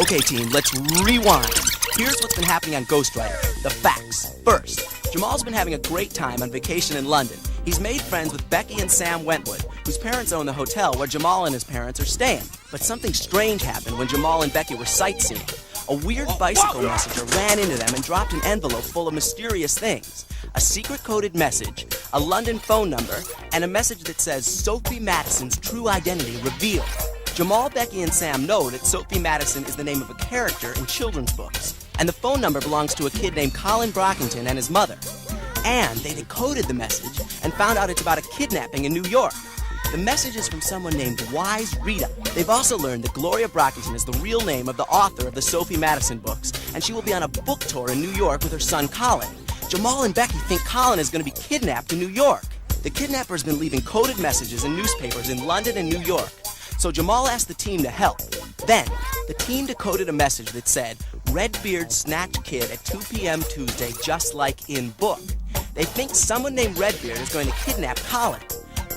Okay, team, let's rewind. Here's what's been happening on Ghostwriter. The facts. First, Jamal's been having a great time on vacation in London. He's made friends with Becky and Sam Wentwood, whose parents own the hotel where Jamal and his parents are staying. But something strange happened when Jamal and Becky were sightseeing. A weird bicycle messenger ran into them and dropped an envelope full of mysterious things. A secret-coded message, a London phone number, and a message that says Sophie Madison's true identity revealed. Jamal, Becky, and Sam know that Sophie Madison is the name of a character in children's books, and the phone number belongs to a kid named Colin Brockington and his mother. And they decoded the message and found out it's about a kidnapping in New York. The message is from someone named Wise Rita. They've also learned that Gloria Brockington is the real name of the author of the Sophie Madison books, and she will be on a book tour in New York with her son Colin. Jamal and Becky think Colin is going to be kidnapped in New York. The kidnapper has been leaving coded messages in newspapers in London and New York. So Jamal asked the team to help. Then, the team decoded a message that said, Redbeard snatched kid at 2 p.m. Tuesday, just like in book. They think someone named Redbeard is going to kidnap Colin.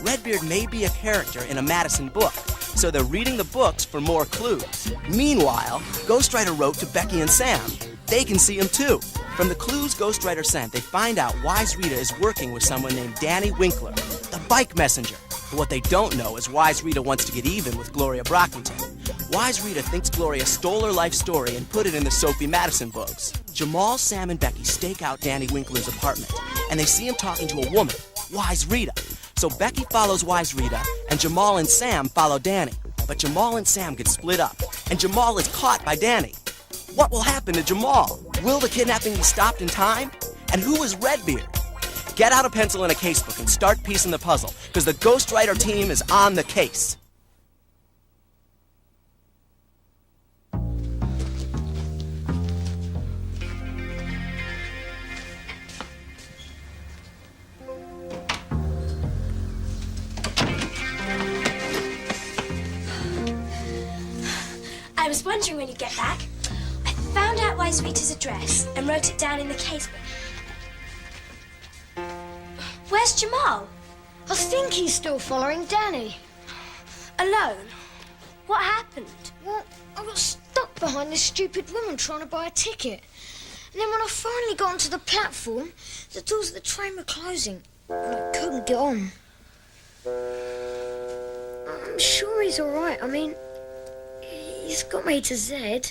Redbeard may be a character in a Madison book, so they're reading the books for more clues. Meanwhile, Ghostwriter wrote to Becky and Sam. They can see him too. From the clues Ghostwriter sent, they find out Wise Rita is working with someone named Danny Winkler, the bike messenger. But what they don't know is Wise Rita wants to get even with Gloria Brockington. Wise Rita thinks Gloria stole her life story and put it in the Sophie Madison books. Jamal, Sam, and Becky stake out Danny Winkler's apartment, and they see him talking to a woman, Wise Rita. So Becky follows Wise Rita, and Jamal and Sam follow Danny. But Jamal and Sam get split up, and Jamal is caught by Danny. What will happen to Jamal? Will the kidnapping be stopped in time? And who is Redbeard? Get out a pencil and a casebook and start piecing the puzzle, because the Ghostwriter team is on the case. I was wondering when you'd get back. I found out Wise Rita's address and wrote it down in the casebook. Where's Jamal? I think he's still following Danny. Alone? What happened? Well, I got stuck behind this stupid woman trying to buy a ticket. And then when I finally got onto the platform, the doors of the train were closing, and I couldn't get on. I'm sure he's all right. I mean, he's got me to Z.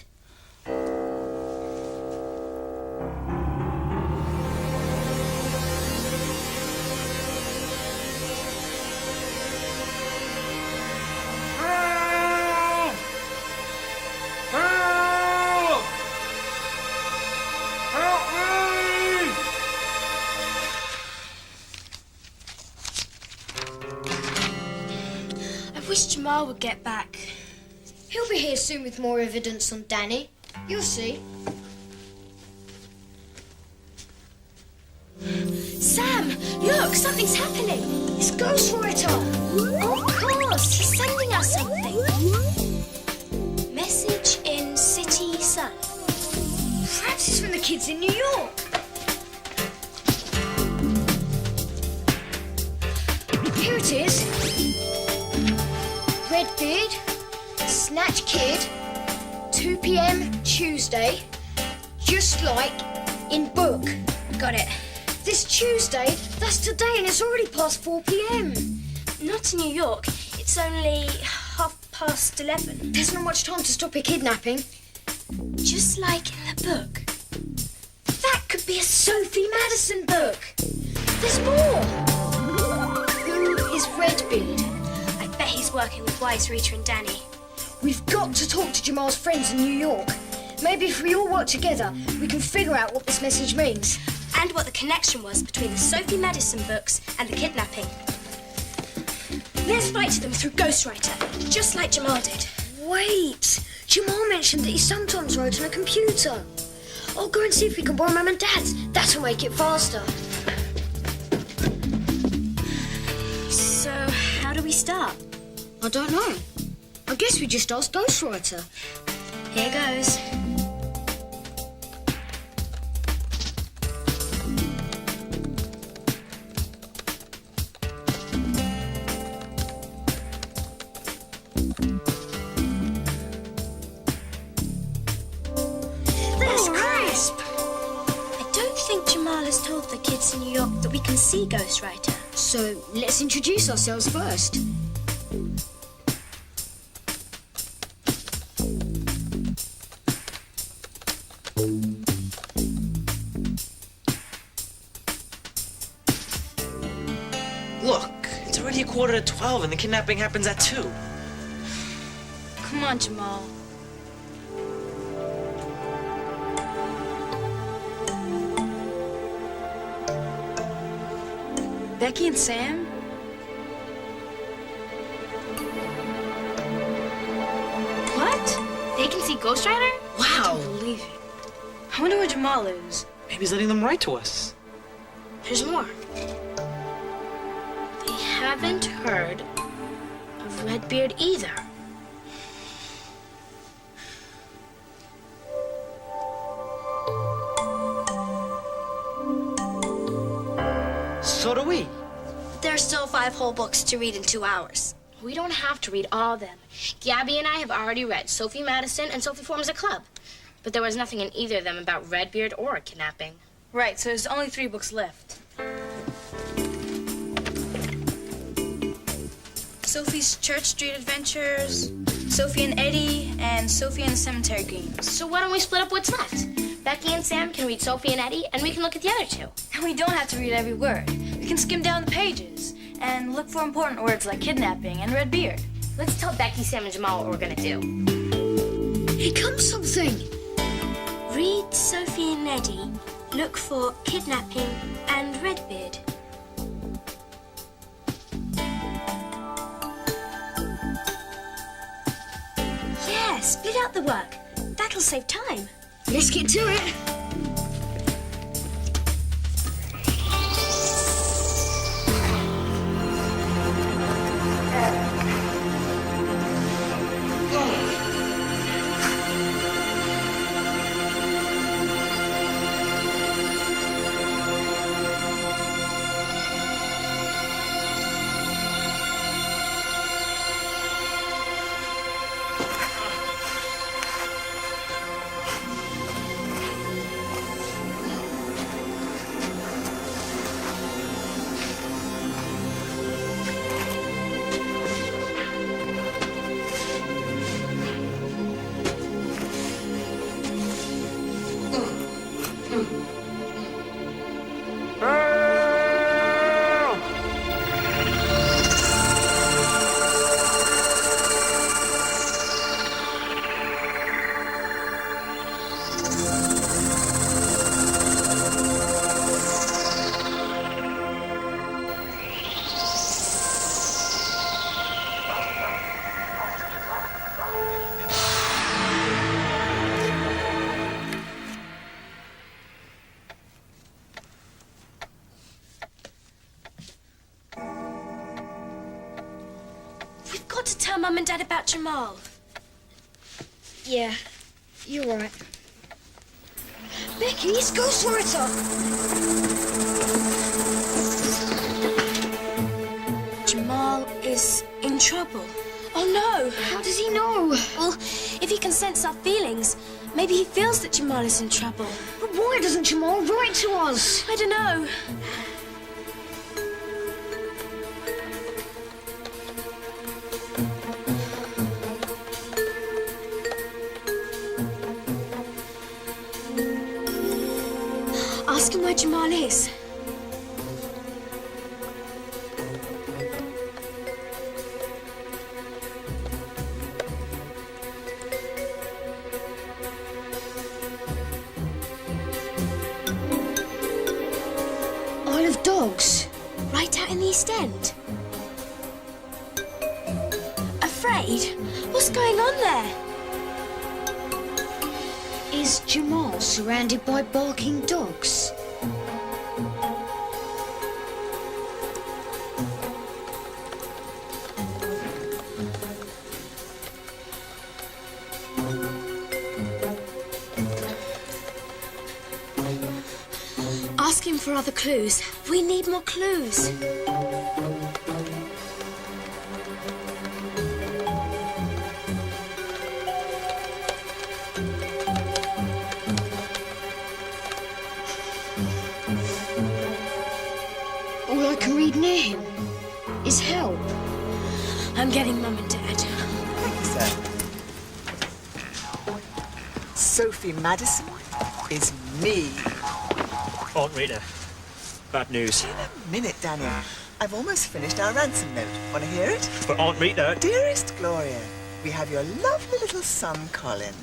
I wish Jamal would get back. He'll be here soon with more evidence on Danny. You'll see. Sam, look, something's happening. It's Ghostwriter. Of course, he's sending us something. Message in City Sun. Perhaps it's from the kids in New York. Here it is. Redbeard, Snatch Kid, 2 p.m. Tuesday, just like in book. Got it. This Tuesday, that's today, and it's already past 4 p.m. Not in New York. It's only 11:30. There's not much time to stop a kidnapping. Just like in the book. That could be a Sophie Madison book. There's more. Who is Redbeard? I bet he's working with Wise Rita and Danny. We've got to talk to Jamal's friends in New York. Maybe if we all work together, we can figure out what this message means. And what the connection was between the Sophie Madison books and the kidnapping. Let's write to them through Ghostwriter, just like Jamal did. Wait! Jamal mentioned that he sometimes wrote on a computer. I'll go and see if we can borrow Mum and Dad's. That'll make it faster. So, how do we start? I don't know. I guess we just ask Ghostwriter. Here goes. crisp. I don't think Jamal has told the kids in New York that we can see Ghostwriter. So let's introduce ourselves first. Look, it's already 11:45 and the kidnapping happens at 2. Come on, Jamal. Becky and Sam? What? They can see Ghostwriter? Wow! Believe it. I wonder where Jamal is. Maybe he's letting them write to us. There's more. They haven't heard of Redbeard either. So do we. There's still 5 whole books to read in 2 hours. We don't have to read all of them. Gabby and I have already read Sophie Madison and Sophie Forms a Club. But there was nothing in either of them about Redbeard or a kidnapping. Right, so there's only 3 books left. Sophie's Church Street Adventures, Sophie and Eddie, and Sophie and the Cemetery Games. So why don't we split up what's left? Becky and Sam can read Sophie and Eddie, and we can look at the other 2. And we don't have to read every word. We can skim down the pages and look for important words like kidnapping and Redbeard. Let's tell Becky, Sam, and Jamal what we're gonna do. Here comes something. Read Sophie and Eddie, look for kidnapping and Redbeard. Yeah, split out the work. That'll save time. Let's get to it. We've got to tell Mum and Dad about Jamal. Yeah, you're right. Becky, it's Ghostwriter. Jamal is in trouble. Oh no! How does he know? Well, if he can sense our feelings, maybe he feels that Jamal is in trouble. But why doesn't Jamal write to us? I don't know. Ask him where Jamal is. Isle of Dogs. Right out in the East End. Afraid? What's going on there? Is Jamal surrounded by barking dogs? Ask him for other clues. We need more clues. can read near him is hell. I'm getting Mum and Dad. Thank you, sir. Sophie Madison is me. Aunt Rita, bad news. In a minute, Daniel. I've almost finished our ransom note. Want to hear it? But Aunt Rita... Dearest Gloria, we have your lovely little son, Colin.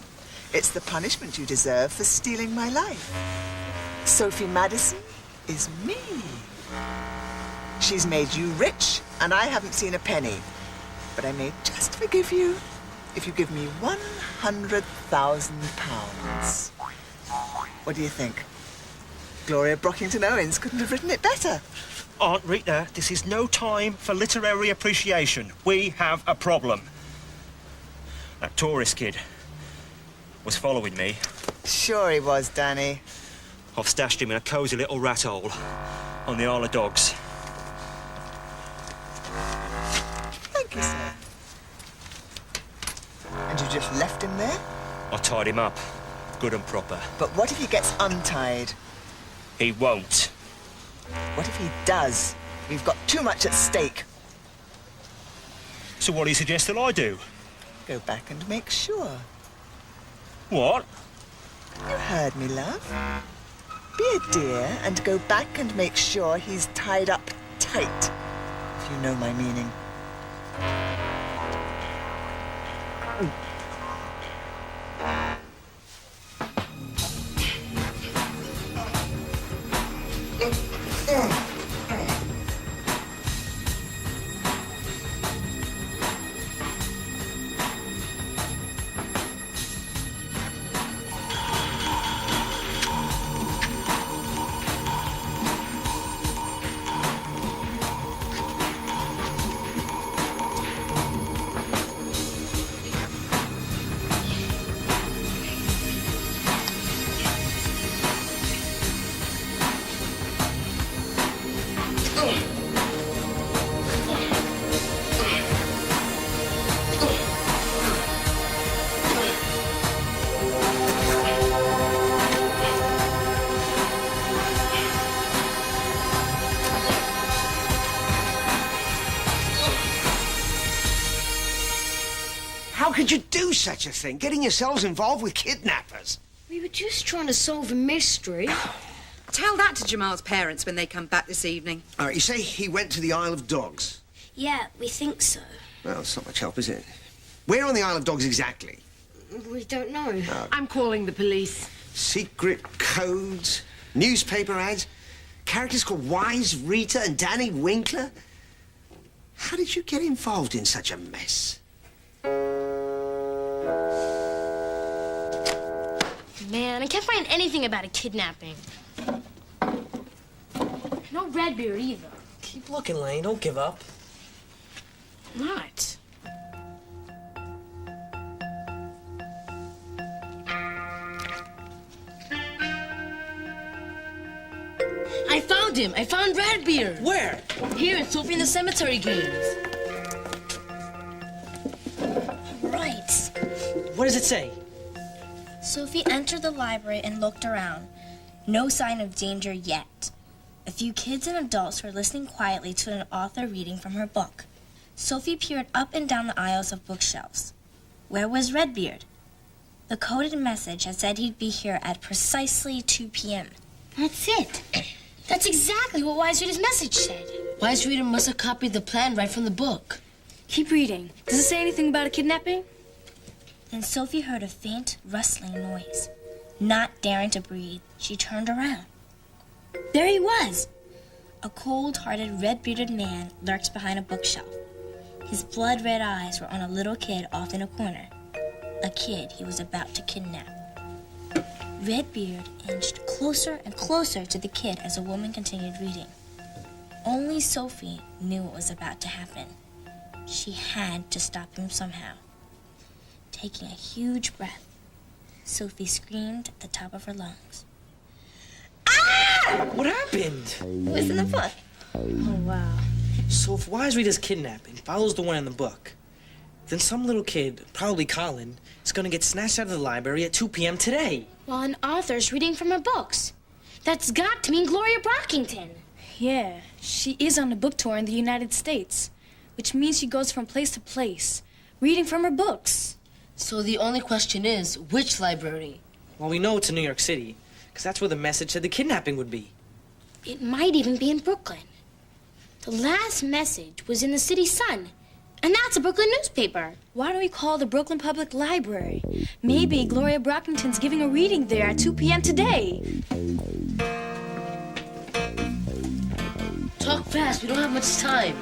It's the punishment you deserve for stealing my life. Sophie Madison is me. She's made you rich, and I haven't seen a penny. But I may just forgive you if you give me £100,000. What do you think? Gloria Brockington Owens couldn't have written it better. Aunt Rita, this is no time for literary appreciation. We have a problem. That tourist kid was following me. Sure he was, Danny. I've stashed him in a cosy little rat hole on the Isle of Dogs. Thank you, sir. And you just left him there? I tied him up, good and proper. But what if he gets untied? He won't. What if he does? We've got too much at stake. So what do you suggest that I do? Go back and make sure. What? You heard me, love. Be a dear and go back and make sure he's tied up tight, if you know my meaning. How could you do such a thing, getting yourselves involved with kidnappers? We were just trying to solve a mystery. Tell that to Jamal's parents when they come back this evening. All right, you say he went to the Isle of Dogs. Yeah, we think so. Well, it's not much help, is it? Where on the Isle of Dogs exactly? We don't know. I'm calling the police. Secret codes, newspaper ads, characters called Wise, Rita, and Danny Winkler. How did you get involved in such a mess? Man, I can't find anything about a kidnapping. No Redbeard either. Keep looking, Lane. Don't give up. Right. I found him. I found Redbeard. Where? Here in Sophie and the Cemetery Games. Right. What does it say? Sophie entered the library and looked around. No sign of danger yet. A few kids and adults were listening quietly to an author reading from her book. Sophie peered up and down the aisles of bookshelves. Where was Redbeard? The coded message had said he'd be here at precisely 2 p.m. That's it. That's exactly what Wise Reader's message said. Wise Reader must have copied the plan right from the book. Keep reading. Does it say anything about a kidnapping? Then Sophie heard a faint rustling noise. Not daring to breathe, she turned around. There he was! A cold-hearted, red-bearded man lurked behind a bookshelf. His blood-red eyes were on a little kid off in a corner. A kid he was about to kidnap. Redbeard inched closer and closer to the kid as the woman continued reading. Only Sophie knew what was about to happen. She had to stop him somehow. Taking a huge breath, Sophie screamed at the top of her lungs. What happened? It was in the book. Oh, wow. So if Wise Reader's kidnapping follows the one in the book, then some little kid, probably Colin, is gonna get snatched out of the library at 2 p.m. today. While an author's reading from her books. That's got to mean Gloria Brockington. Yeah, she is on a book tour in the United States, which means she goes from place to place, reading from her books. So the only question is, which library? Well, we know it's in New York City, because that's where the message said the kidnapping would be. It might even be in Brooklyn. The last message was in the City Sun, and that's a Brooklyn newspaper. Why don't we call the Brooklyn Public Library? Maybe Gloria Brockington's giving a reading there at 2 p.m. today. Talk fast, we don't have much time.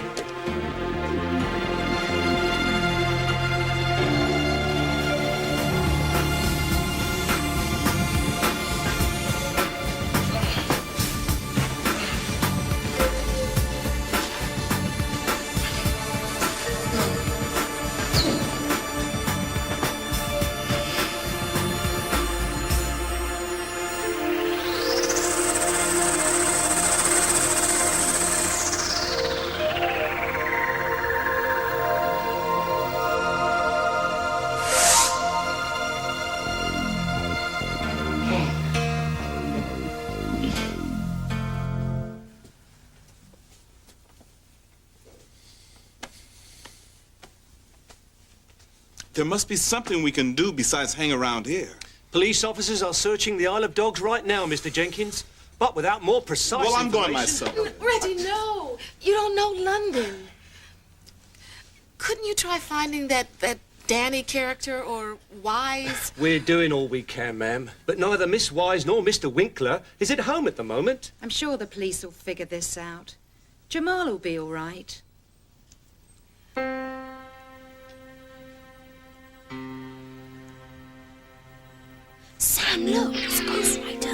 There must be something we can do besides hang around here. Police officers are searching the Isle of Dogs right now, Mr. Jenkins, but without more precise Well, I'm going information. myself. Reggie, no. You don't know London. Couldn't you try finding that Danny character or Wise? We're doing all we can, ma'am, but neither Miss Wise nor Mr. Winkler is at home at the moment. I'm sure the police will figure this out. Jamal will be all right. Sam, look, it's a ghostwriter.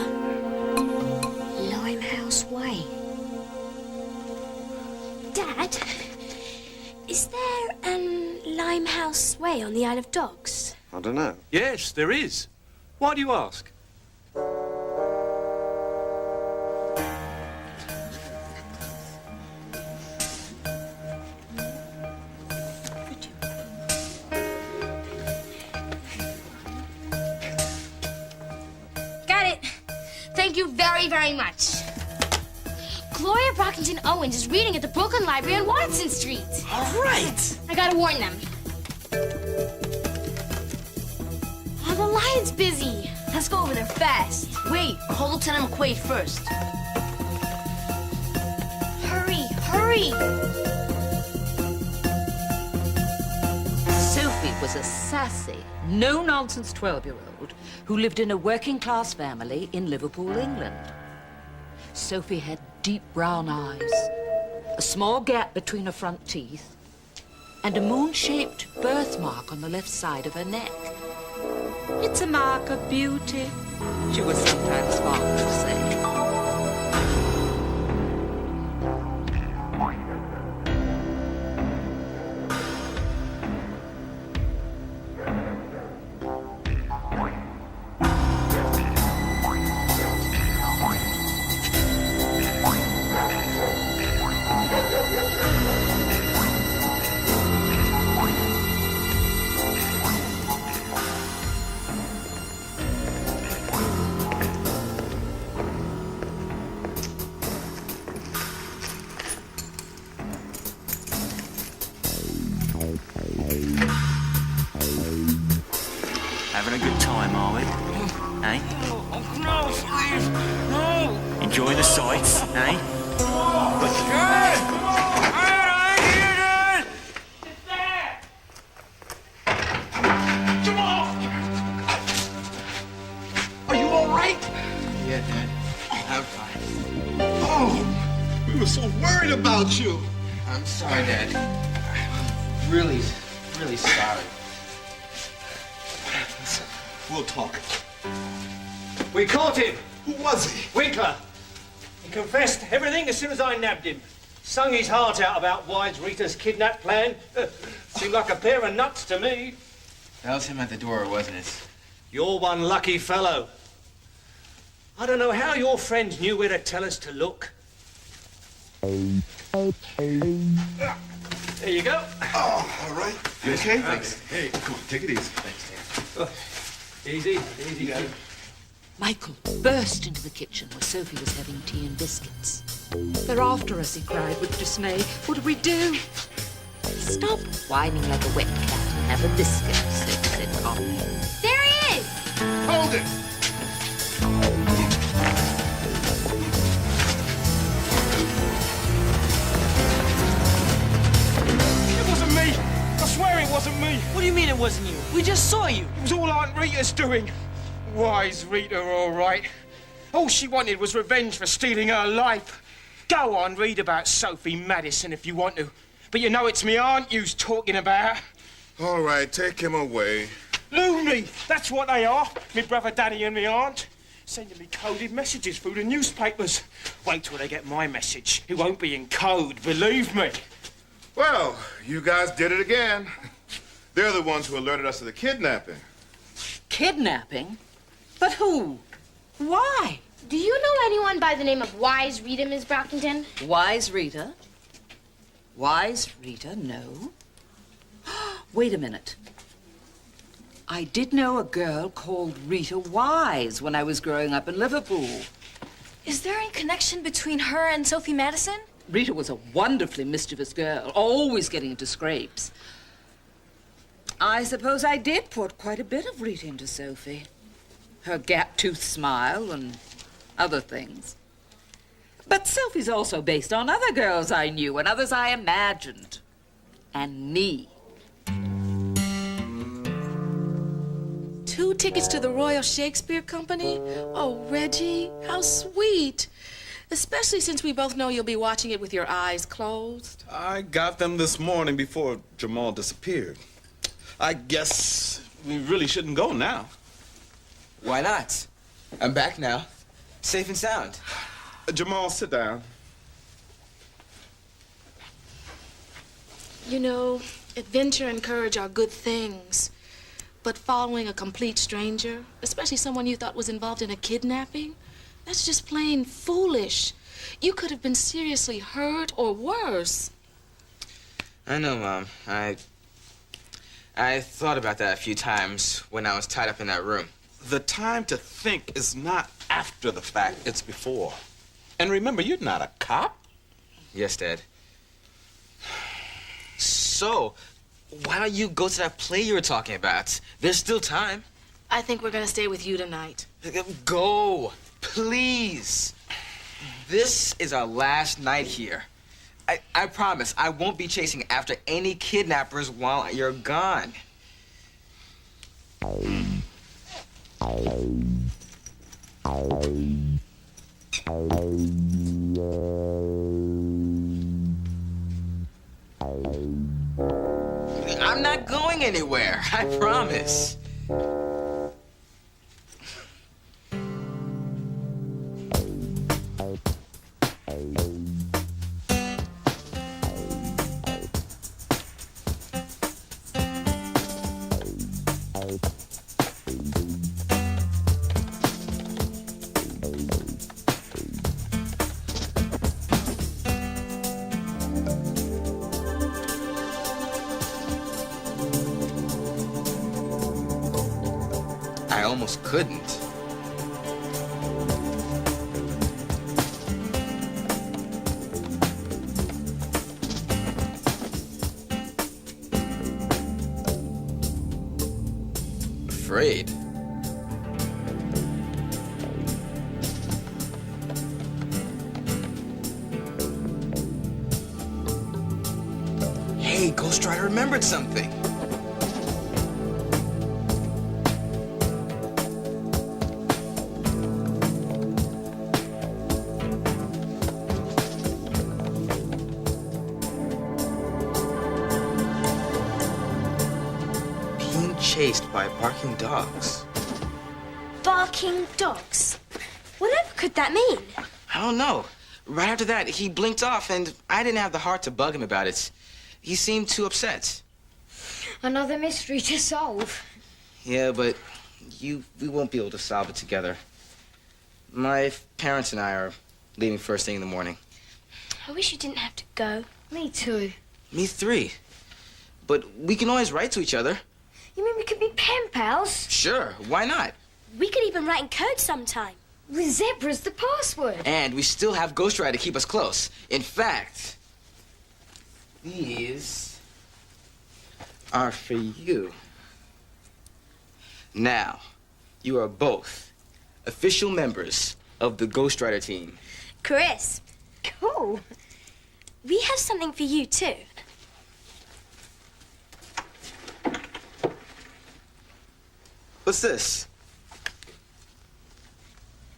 Limehouse Way. Dad, is there an Limehouse Way on the Isle of Dogs? I don't know. Yes, there is. Why do you ask? Got it. Thank you very, very much. Gloria Brockington Owens is reading at the Brooklyn Library on Watson Street. All right. I gotta warn them. Oh, the line's busy. Let's go over there fast. Wait, call Lieutenant McQuaid first. Hurry, hurry. Sophie was a sassy, no-nonsense 12-year-old who lived in a working-class family in Liverpool, England. Sophie had deep brown eyes, a small gap between her front teeth, and a moon-shaped birthmark on the left side of her neck. It's a mark of beauty, she was sometimes fond to say. Having a good time, are we? Eh? No, please, no! Enjoying the sights, eh? Are you all right? Yeah, Dad. I'm fine. Oh, we were so worried about you. I'm sorry, Dad. I'm really sorry. Listen, we'll talk. We caught him. Who was he? Winkler. He confessed everything as soon as I nabbed him. Sung his heart out about Wise Rita's kidnap plan. Seemed like a pair of nuts to me. That was him at the door, wasn't it? You're one lucky fellow. I don't know how your friends knew where to tell us to look. There you go. Oh, all right. You okay? Thanks. Hey, come on, take it easy. Thanks, Dan. Easy, easy. Michael burst into the kitchen where Sophie was having tea and biscuits. They're after us, he cried with dismay. What do we do? Stop whining like a wet cat and have a biscuit, said Colin. There he is! Hold it! It wasn't me! I swear it wasn't me! What do you mean it wasn't you? We just saw you. It was all Aunt Rita's doing. Wise Rita, all right. All she wanted was revenge for stealing her life. Go on, read about Sophie Madison if you want to. But you know it's me aunt you's talking about. All right, take him away. Loony! That's what they are. Me brother Danny and me aunt. Sending me coded messages through the newspapers. Wait till they get my message. It won't be in code, believe me. Well, you guys did it again. They're the ones who alerted us to the kidnapping. Kidnapping? But who? Why? Do you know anyone by the name of Wise Rita, Miss Brockington? Wise Rita? Wise Rita? No. Wait a minute. I did know a girl called Rita Wise when I was growing up in Liverpool. Is there any connection between her and Sophie Madison? Rita was a wonderfully mischievous girl, always getting into scrapes. I suppose I did put quite a bit of Rita into Sophie. Her gap-toothed smile and other things. But Sophie's also based on other girls I knew and others I imagined. And me. 2 tickets to the Royal Shakespeare Company? Oh, Reggie, how sweet. Especially since we both know you'll be watching it with your eyes closed. I got them this morning before Jamal disappeared. I guess we really shouldn't go now. Why not? I'm back now. Safe and sound. Jamal, sit down. You know, adventure and courage are good things. But following a complete stranger, especially someone you thought was involved in a kidnapping, that's just plain foolish. You could have been seriously hurt or worse. I know, Mom. I thought about that a few times when I was tied up in that room. The time to think is not after the fact, it's before. And remember, you're not a cop. Yes, Dad. So, why don't you go to that play you were talking about? There's still time. I think we're gonna stay with you tonight. Go, please. This is our last night here. I promise I won't be chasing after any kidnappers while you're gone. I'm not going anywhere, I promise. I almost couldn't. Afraid? Hey, Ghost Rider remembered something. Chased by barking dogs. Barking dogs? Whatever could that mean? I don't know. Right after that, he blinked off, and I didn't have the heart to bug him about it. He seemed too upset. Another mystery to solve. Yeah, but we won't be able to solve it together. My parents and I are leaving first thing in the morning. I wish you didn't have to go. Me too. Me three. But we can always write to each other. You mean we could be pen pals? Sure, why not? We could even write in code sometime. With zebra's the password. And we still have Ghost Rider to keep us close. In fact, these are for you. Now, you are both official members of the Ghost Rider team. Chris. Cool. We have something for you, too. What's this?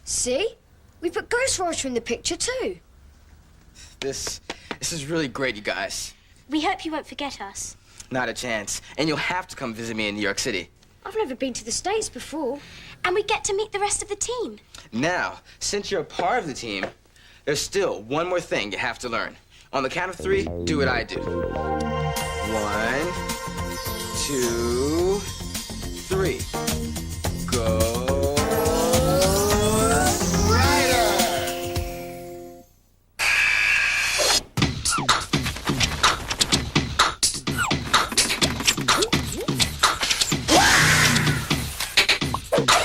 See? We put Ghost Rider in the picture, too. This is really great, you guys. We hope you won't forget us. Not a chance. And you'll have to come visit me in New York City. I've never been to the States before. And we get to meet the rest of the team. Now, since you're a part of the team, there's still one more thing you have to learn. On the count of 3, do what I do. 1, 2, 3. Go Rider!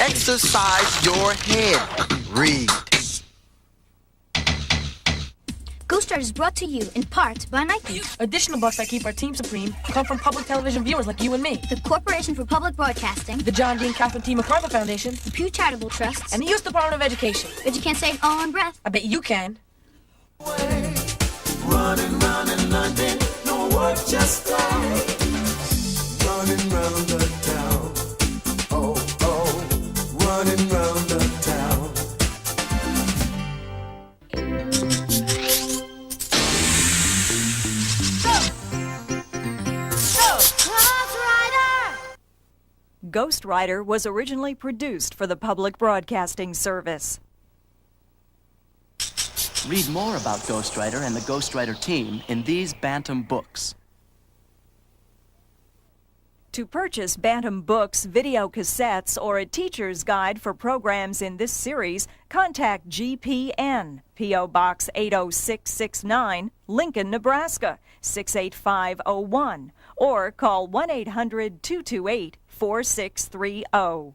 Exercise your head. Read. Ghost Rider is brought to you in part by Nike. Additional bucks that keep our team supreme come from public television viewers like you and me. The Corporation for Public Broadcasting. The John Dean Catholic T. MacArthur Foundation. The Pew Charitable Trust. And the U.S. Department of Education. Bet you can't say it all in breath. I bet you can. Running round in London, no work, just play. Running round the town, oh, oh, running round the town. Ghost Rider was originally produced for the Public Broadcasting Service. Read more about Ghost Rider and the Ghost Rider team in these Bantam books. To purchase Bantam books, video cassettes, or a teacher's guide for programs in this series, contact GPN, P.O. Box 80669, Lincoln, Nebraska, 68501, or call 1-800-228-4630.